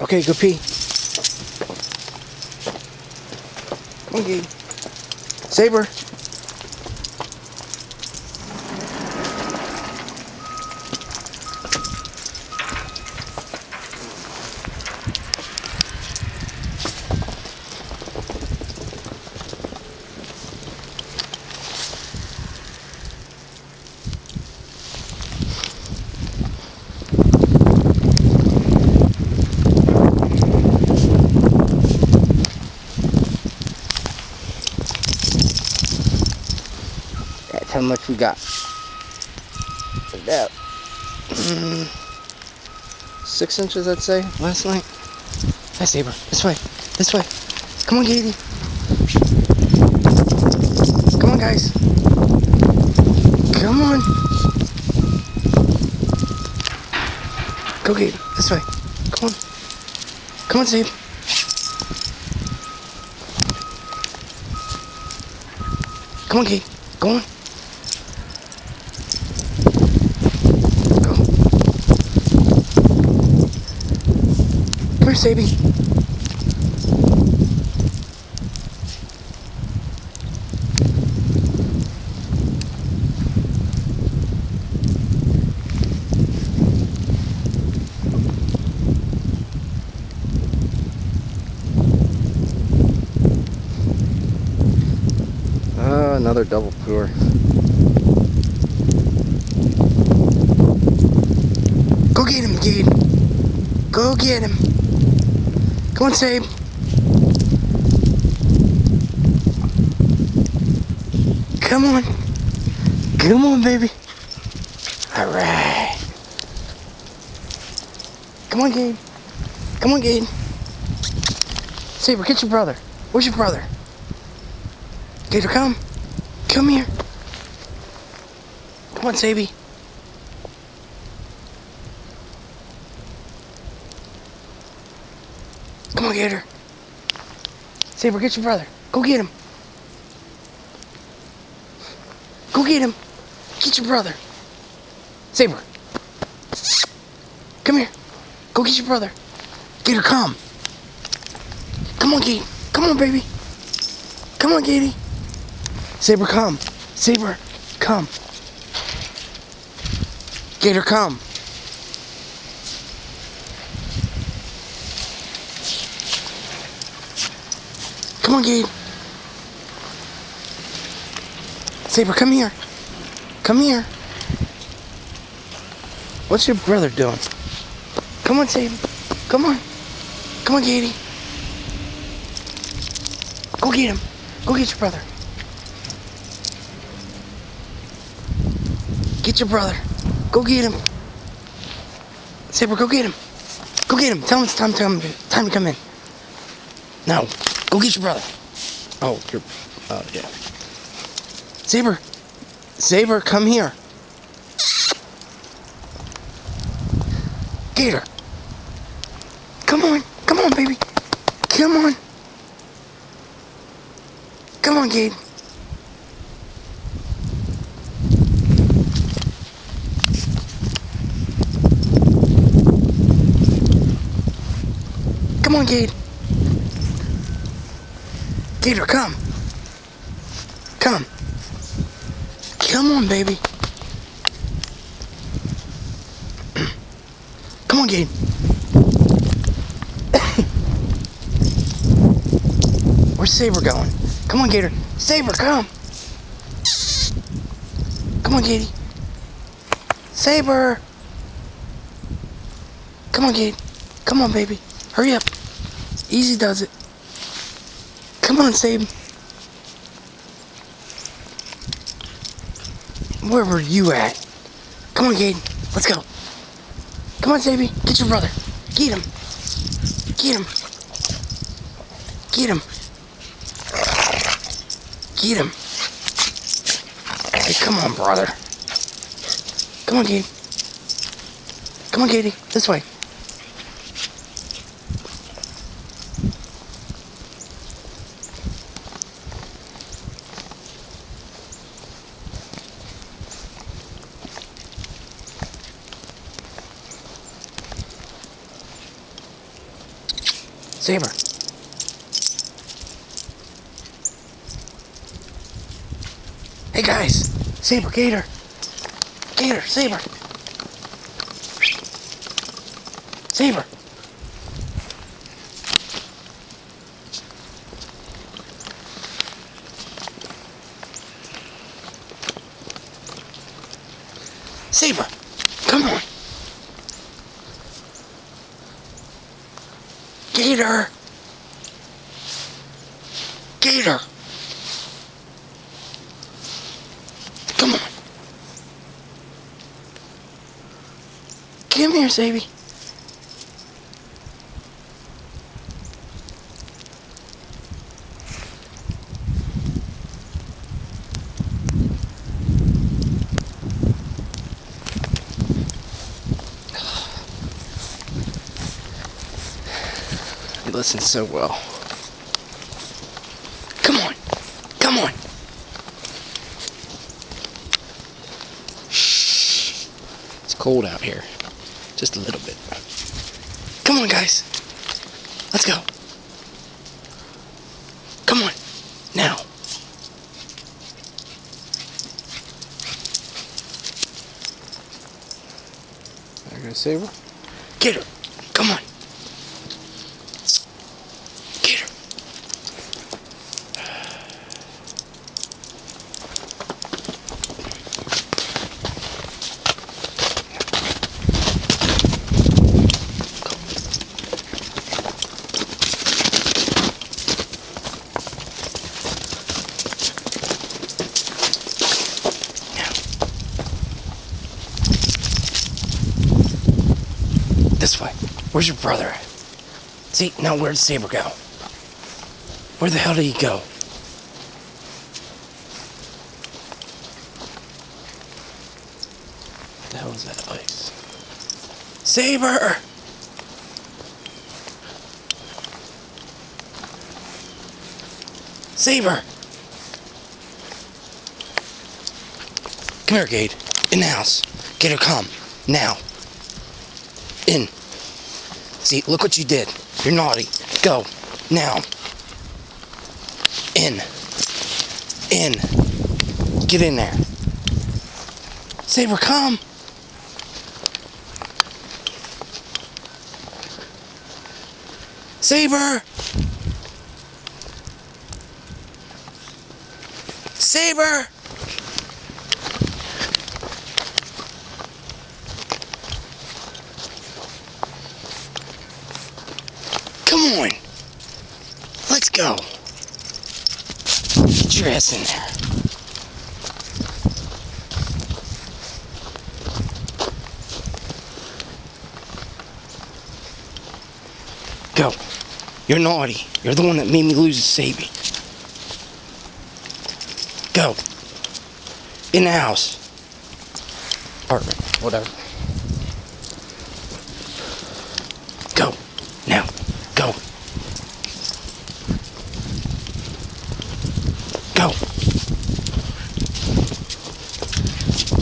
Okay, go pee. Come on, Gabe. Saber. That's how much we got. About 6 inches, I'd say, last night. Hi, Saber. This way. This way. Come on, Katie. Come on, guys. Come on. Go, Gabe. This way. Come on. Come on, Sabe. Come on, Gabe. Go on. Go. Come here, Sabe. Another double pour. Go get him, Gabe. Go get him. Come on, Sabe. Come on. Come on, baby. Alright. Come on, Gabe. Come on, Gabe. Saber, get your brother. Where's your brother? Gator, come. Come here. Come on, Sabe. Come on, Gator. Saber, get your brother. Go get him. Go get him. Get your brother. Saber. Come here. Go get your brother. Gator, come. Come on, Gator. Come on, baby. Come on, Gator. Saber, come. Saber, come. Gator, come. Come on, Gator. Saber, come here. Come here. What's your brother doing? Come on, Saber. Come on. Come on, Gator. Go get him. Go get your brother. Get your brother. Go get him. Saber, go get him. Go get him. Tell him it's time to come in. No. Go get your brother. Oh, yeah. Saber. Saber, come here. Gator. Come on. Come on, baby. Come on. Come on, Gabe. Come on, Gator. Gator, come. Come. Come on, baby. Come on, Gator. Where's Saber going? Come on, Gator. Saber, come. Come on, Gator. Saber. Come on, Gator. Come on, baby. Hurry up. Easy does it. Come on, Sabe. Where were you at? Come on, Gabe. Let's go. Come on, Sabe. Get your brother. Get him. Get him. Get him. Get him. Hey, come on, brother. Come on, Gabe. Come on, Katie. This way. Saber. Hey guys, Saber, Gator. Gator, Saber. Saber. Saber, come on. Gator. Gator. Come on. Come here, Saby. He listens so well. Come on. Come on. Shh. It's cold out here. Just a little bit. Come on, guys. Let's go. Come on. Now. There goes Saber. Get her. Come on. Get her. This way. Where's your brother at? See, now where'd Saber go? Where the hell did he go? What the hell is that ice? Saber! Saber! Come here, Gade. In the house. Gator, come. Now. In. See, look what you did. You're naughty. Go. Now. In. In. Get in there. Saber, come. Saber! Saber! Come on. Let's go. Get your ass in there. Go. You're naughty. You're the one that made me lose a Saby. Go. In the house. Apartment. Whatever. Go. Now. Go. Go.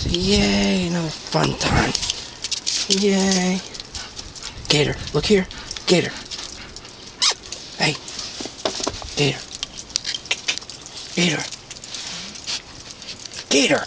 Yay, another fun time. Yay. Gator, look here. Gator. Hey. Gator. Gator. Gator.